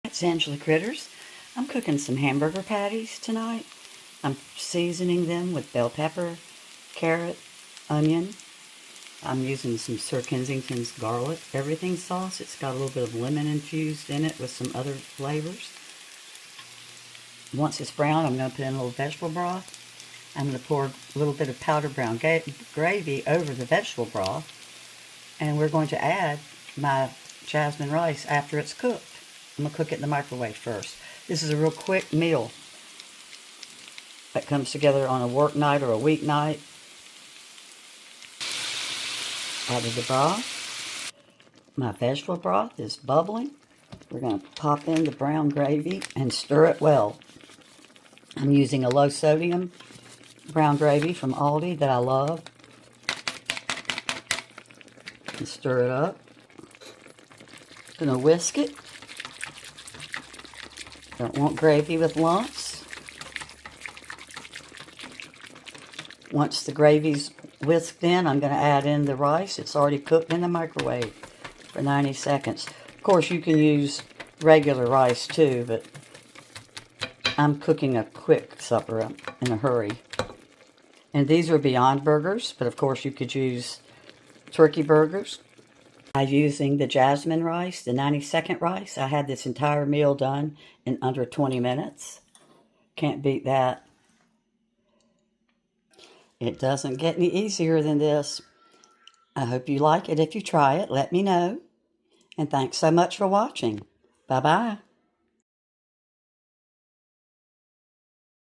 It's Angela Critters. I'm cooking some hamburger patties tonight. I'm seasoning them with bell pepper, carrot, onion. I'm using some Sir Kensington's garlic everything sauce. It's got a little bit of lemon infused in it with some other flavors. Once it's brown, I'm going to put in a little vegetable broth. I'm going to pour a little bit of powdered brown gravy over the vegetable broth. And we're going to add my jasmine rice after it's cooked. I'm going to cook it in the microwave first. This is a real quick meal that comes together on a work night or a weeknight. Added the broth. My vegetable broth is bubbling. We're going to pop in the brown gravy and stir it well. I'm using a low sodium brown gravy from Aldi that I love. And stir it up. Going to whisk it. Don't want gravy with lumps. Once the gravy's whisked in, I'm going to add in the rice. It's already cooked in the microwave for 90 seconds. Of course, you can use regular rice too, but I'm cooking a quick supper in a hurry. And these are Beyond Burgers, but of course you could use turkey burgers. I'm using the jasmine rice, the 90-second rice. I had this entire meal done in under 20 minutes. Can't beat that. It doesn't get any easier than this. I hope you like it. If you try it, let me know. And thanks so much for watching. Bye-bye.